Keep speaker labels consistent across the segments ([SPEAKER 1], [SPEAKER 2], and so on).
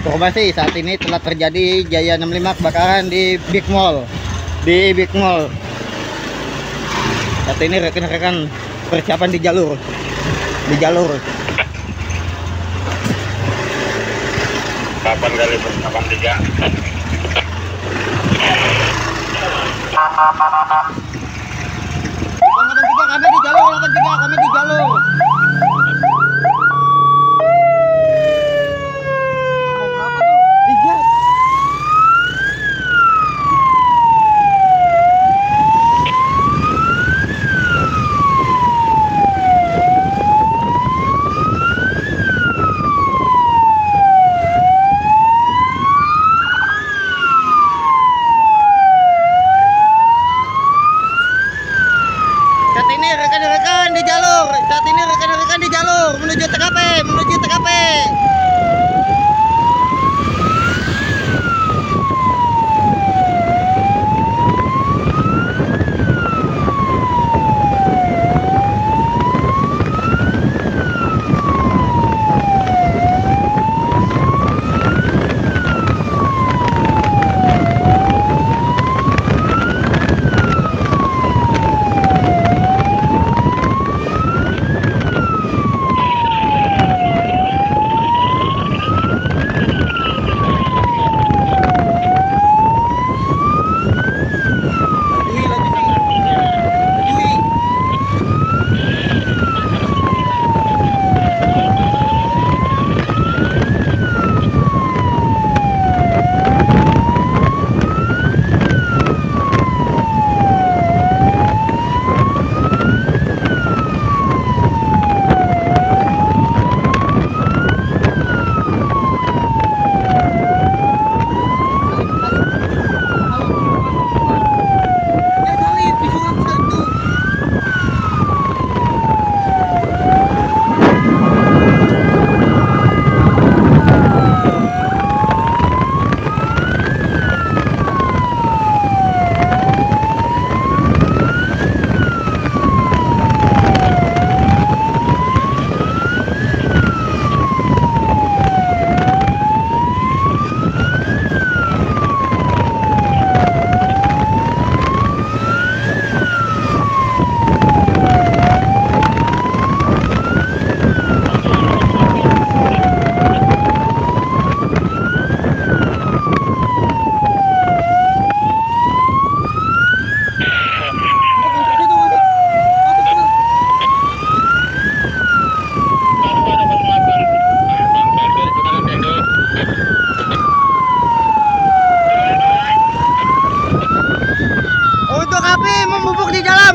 [SPEAKER 1] Informasi saat ini telah terjadi Jaya 65 kebakaran di Big Mall. Di Big Mall. Saat ini rekan-rekan persiapan di jalur. Di jalur.
[SPEAKER 2] 8 kali 83.
[SPEAKER 1] Kami di jalur, 83 kami di jalur. Saat ini rekan-rekan di jalur. Saat ini rekan-rekan di jalur menuju TKP, menuju TKP.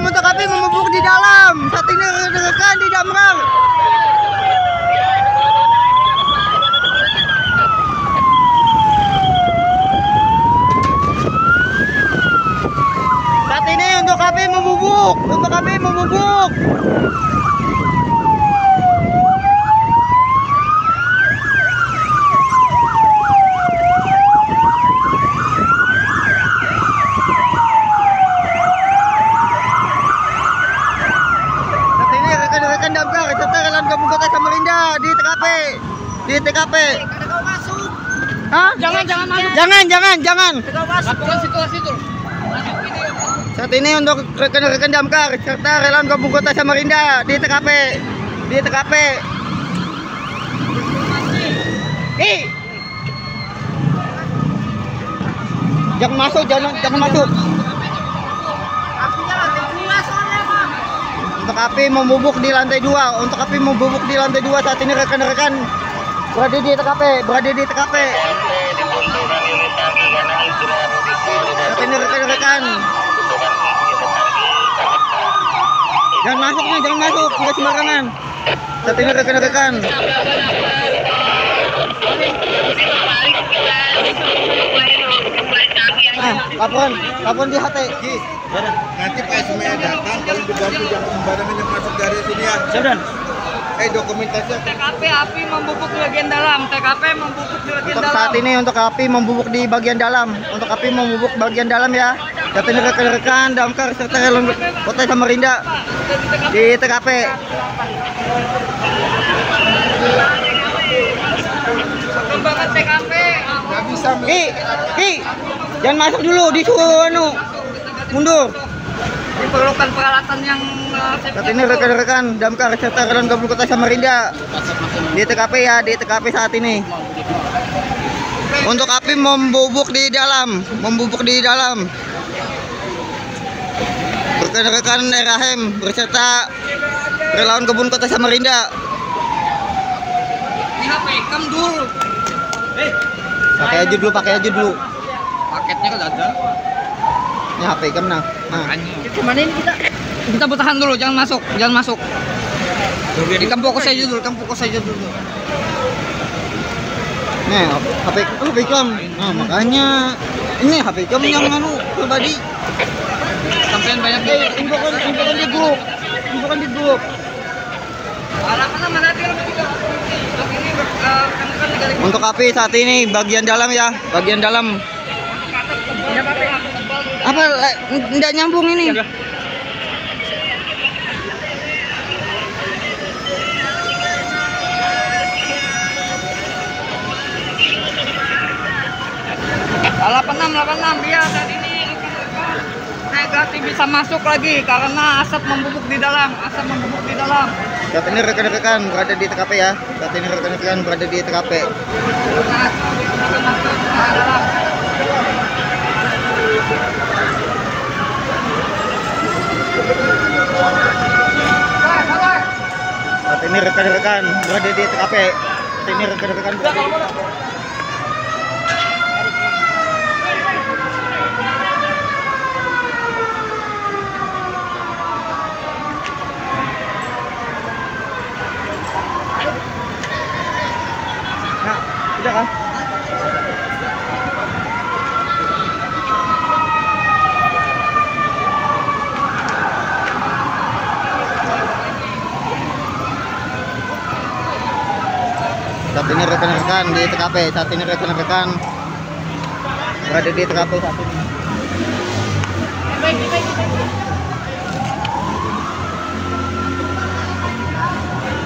[SPEAKER 1] Untuk api membubuk di dalam. Saat ini rekan-rekan di Damkar. Saat ini untuk api membubuk. Untuk api membubuk. Damkar serta relawan gabungan Kota Samarinda di TKP. Di TKP.
[SPEAKER 3] Kada kau masuk.
[SPEAKER 1] Hah?
[SPEAKER 3] Jangan masuk.
[SPEAKER 1] Jangan.
[SPEAKER 3] Kada kau masuk. Situ.
[SPEAKER 1] Saat ini untuk rekan-rekan Damkar serta relawan gabungan Kota Samarinda di TKP. Di TKP. Jangan masuk. Untuk api membubuk di lantai 2. Untuk api membubuk di lantai 2 saat ini rekan-rekan berada di TKP. Saat ini rekan-rekan. Jangan masuk, enggak sembarangan. Saat ini rekan-rekan. Laporan di HT.
[SPEAKER 2] Nanti Pak SME datang, kalau dibantu jangan sembarangan yang masuk dari sini ya.
[SPEAKER 1] Siap,
[SPEAKER 2] Dokumentasi
[SPEAKER 3] TKP api membubuk di bagian dalam.
[SPEAKER 1] Untuk saat ini untuk api membubuk di bagian dalam. Untuk api membubuk bagian dalam ya. Saat ini rekan-rekan Damkar serta relawan Kota Samarinda di TKP.
[SPEAKER 3] Perkembangan TKP.
[SPEAKER 1] Ki, jangan masuk dulu, disuruh mundur.
[SPEAKER 3] Diperlukan peralatan yang
[SPEAKER 1] Saat ini rekan-rekan damkar serta Relawan Gabungan Kota Samarinda di TKP ya, di TKP saat ini. Untuk api membubuk di dalam, Rekan-rekan RAHEM berserta Relawan Gabungan Kota Samarinda.
[SPEAKER 3] Ini HP kam dulu.
[SPEAKER 1] Pakai aja dulu.
[SPEAKER 3] Paketnya kan ada.
[SPEAKER 1] Ini HP kam nah.
[SPEAKER 3] Gimana ini kita? Kita bertahan dulu, jangan masuk. Kamu fokus aja dulu.
[SPEAKER 1] Nih, HP kam. Nah, makanya ini HP kam yang pribadi.
[SPEAKER 3] Sampean banyak
[SPEAKER 1] Infokan di grup.
[SPEAKER 3] Alamatnya mana dia kita? Ini kan
[SPEAKER 1] Untuk api saat ini bagian dalam ya, bagian dalam. Apa enggak nyambung ini?
[SPEAKER 3] Delapan ya, dan ini negatif bisa masuk lagi karena asap membubuk di dalam.
[SPEAKER 1] Saat ini rekan-rekan berada di TKP ya. Saat ini rekan-rekan berada di TKP. Nah, udah kan? Saat ini rekan-rekan di TKP, berada di TKP saat ini.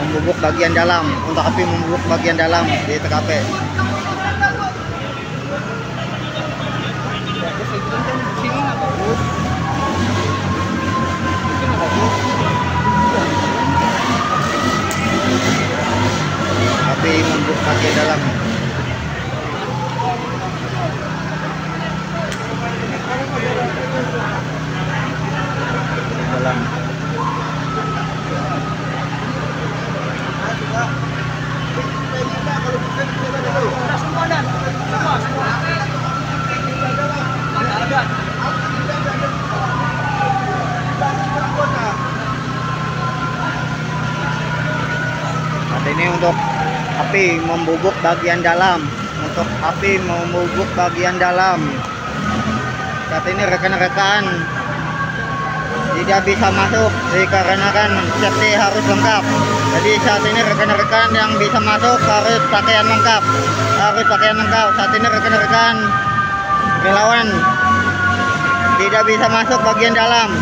[SPEAKER 1] Membubuk bagian dalam, untuk api membubuk bagian dalam di TKP. Api membubuk bagian dalam. Saat ini untuk api membubuk bagian dalam. Saat ini rekan-rekan tidak bisa masuk dikarenakan safety harus lengkap. Jadi saat ini rekan-rekan yang bisa masuk harus pakaian lengkap. Saat ini rekan-rekan relawan tidak bisa masuk bagian dalam.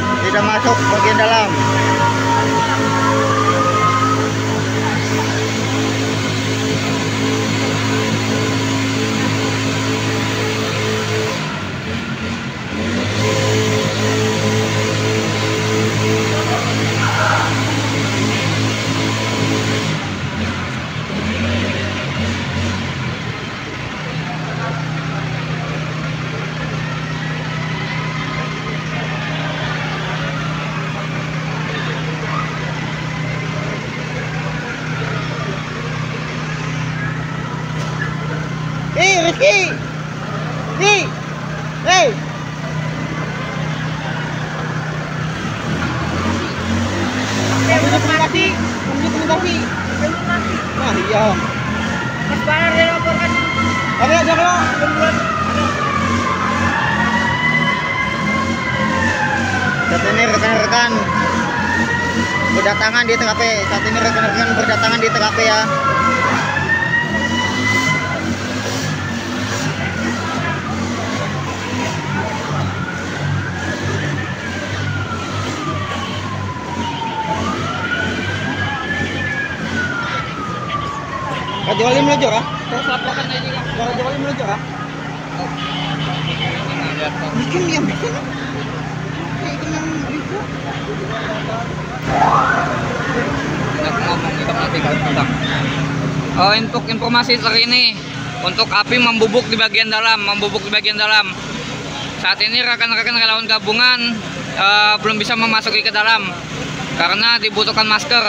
[SPEAKER 1] Rizky. Hey. Komunikasi. Nah, iya.
[SPEAKER 3] Mas Bayar dilaporkan.
[SPEAKER 1] Oke, jangan. Saat ini rekan-rekan berdatangan di TKP. Ya. Raja Wali meluncur ah?
[SPEAKER 3] Terus laporkan aja kan.
[SPEAKER 1] Raja Wali meluncur ah? Bikin yang bikin. Itu yang itu.
[SPEAKER 3] Untuk informasi terkini, untuk api membubuk di bagian dalam, Saat ini rekan-rekan relawan gabungan belum bisa memasuki ke dalam karena dibutuhkan masker.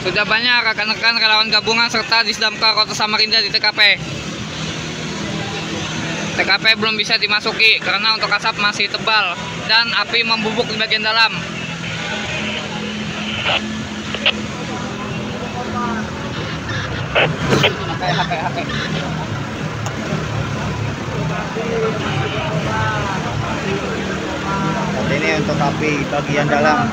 [SPEAKER 3] Sudah banyak rekan-rekan relawan gabungan serta Disdamkar Kota Samarinda di TKP. TKP belum bisa dimasuki karena untuk asap masih tebal dan api membubuk di bagian dalam.
[SPEAKER 1] Ini untuk api bagian dalam.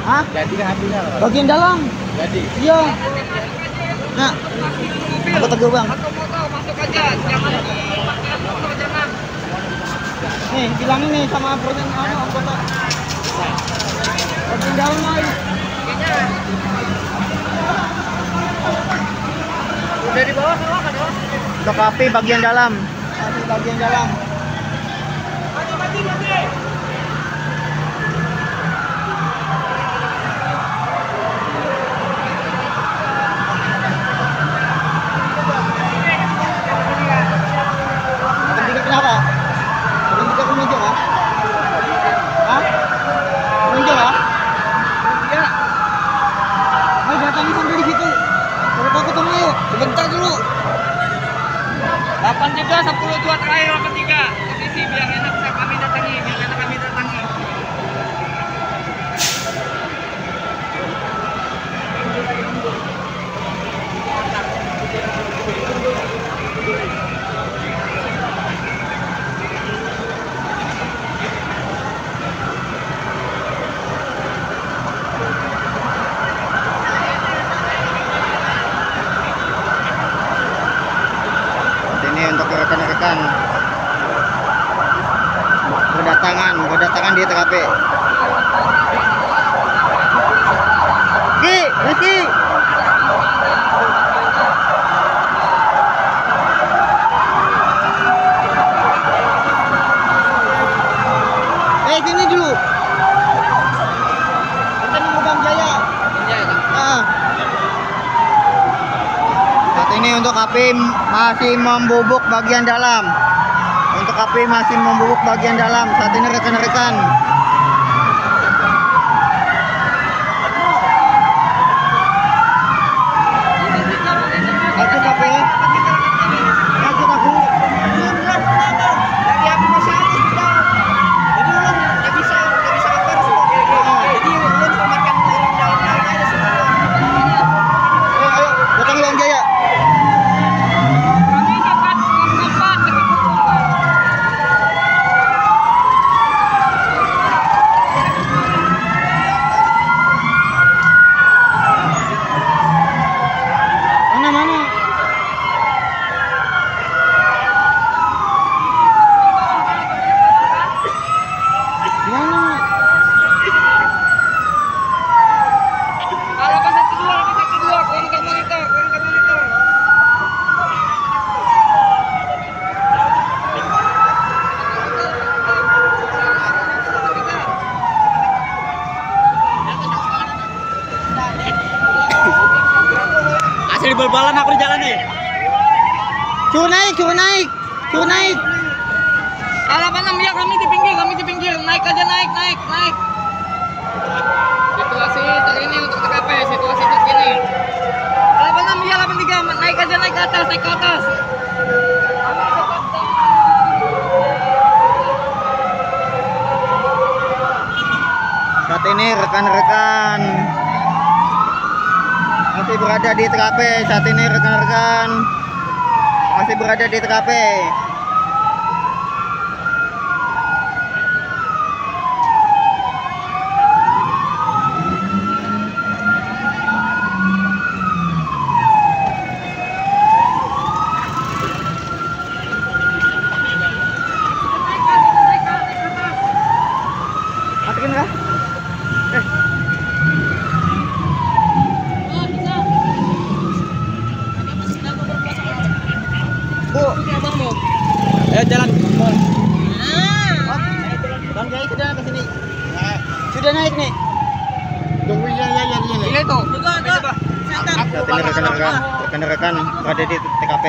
[SPEAKER 1] Hah?
[SPEAKER 2] Jadi kan apinya.
[SPEAKER 1] Bagian dalam.
[SPEAKER 2] Jadi.
[SPEAKER 1] Iya. Nah, aku tegur bang.
[SPEAKER 3] Masuk aja, jangan motor, jangan.
[SPEAKER 1] Nih, bilangin nih sama presiden anggota. Bagian dalam lagi.
[SPEAKER 3] Udah di bawah semua kan, Bos?
[SPEAKER 1] Untuk api bagian dalam. Kenapa? Berhenti ke meja kah? Hah? Meja kah?
[SPEAKER 3] Iya.
[SPEAKER 1] Ayo datangin sampai di situ. Kalau kau ketemu yuk.
[SPEAKER 3] Sebentar dulu. 83 10 2 terakhir 83. Posisi biar enak kami datangi.
[SPEAKER 1] Ini untuk rekan-rekan berdatangan di TKP. Rizky. Sini dulu. Kita nunggu Bang Jaya. Saat ini untuk api masih membubuk bagian dalam. Saat ini rekan-rekan.
[SPEAKER 2] Asli bal-balan aku di jalan nih.
[SPEAKER 1] Suruh naik.
[SPEAKER 3] 86 ya, kami di pinggir. Naik aja, naik. Situasi terkini untuk TKP, situasi terkini. 86 ya, 83, naik aja, naik ke atas.
[SPEAKER 1] Saat ini rekan-rekan masih berada di TKP. Saat ini rekan-rekan berada di TKP.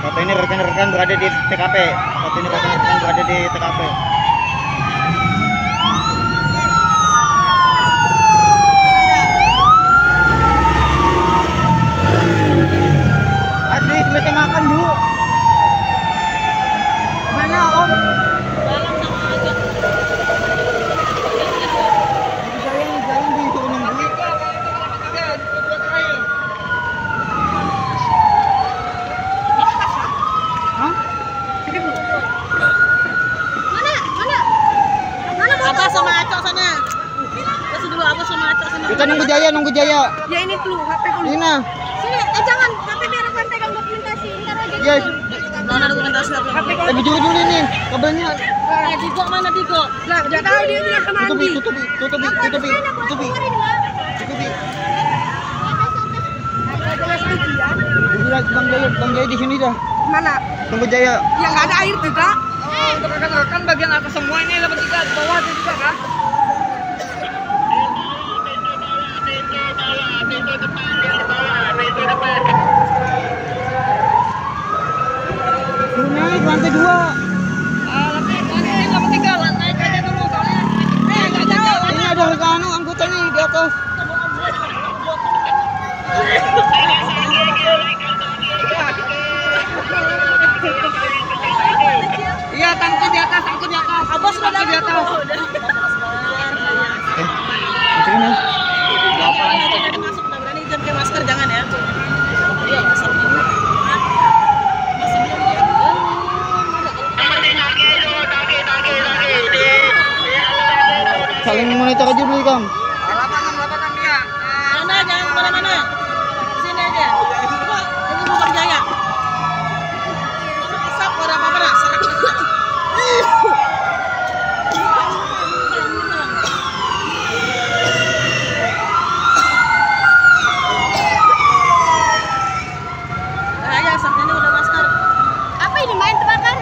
[SPEAKER 1] Saat ini rekan-rekan berada di TKP. Saat ini rekan-rekan berada di TKP. Adik, kita makan dulu. Mana Om? Jalan di turun dulu. Hah?
[SPEAKER 4] Mana Abah sama Acok sana. Kasih dulu Abah sama Acok sana.
[SPEAKER 1] Kita nunggu Jaya.
[SPEAKER 4] Ya ini dulu, HP dulu.
[SPEAKER 1] Ini.
[SPEAKER 4] Sini, jangan, HP biar aku pegang dokumentasi. Ntar aja.
[SPEAKER 1] Yes.
[SPEAKER 4] Mana dokumentasi HP?
[SPEAKER 1] Bujur dulu ini kabelnya.
[SPEAKER 4] Digo mana Digo? Lah, enggak tahu dia bilang sama Andi.
[SPEAKER 1] Tutupi. Bang Jaya di sini dah.
[SPEAKER 4] Mana?
[SPEAKER 1] Tunggu Jaya.
[SPEAKER 4] Yang enggak ada air juga.
[SPEAKER 3] Oh, untuk rekan-rekan bagian atas semua ini dapat 3, bawah ada juga kan?
[SPEAKER 1] Naik lantai 2.
[SPEAKER 3] Lantai 3, naik aja dulu soalnya. Nggak jauh.
[SPEAKER 1] Ini ada rekan anggota nih di atas.
[SPEAKER 3] Iya, tangkut di atas.
[SPEAKER 4] Abah sudah
[SPEAKER 3] Tangkut di atas.
[SPEAKER 1] Masukin ya.
[SPEAKER 4] Jadi masuk, nggak berani jangan pakai masker, jangan ya. Iya, masuk dulu.
[SPEAKER 1] Saling monitor aja dulu, Kang.
[SPEAKER 3] Halaman dia.
[SPEAKER 4] Mana, jangan kemana-mana. Sini aja. Coba, ini bukan Jaya. Asap, ada apa-apa dah. Jaya, sampingnya udah masker. Apa ini main terbakar?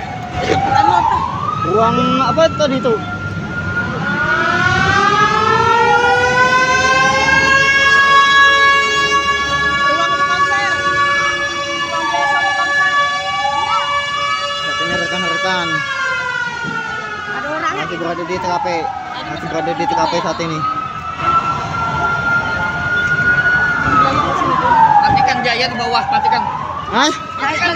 [SPEAKER 4] Kamu apa?
[SPEAKER 1] Ruang apa tadi tuh?
[SPEAKER 4] Ruang untuk konser. Ruang biasa untuk konser.
[SPEAKER 1] Saat ini rekan-rekan
[SPEAKER 4] Ada orangnya.
[SPEAKER 1] masih berada di TKP. Masih berada di TKP saat ini.
[SPEAKER 3] Matikan Jaya di bawah, matikan.
[SPEAKER 1] Hah?
[SPEAKER 3] Matikan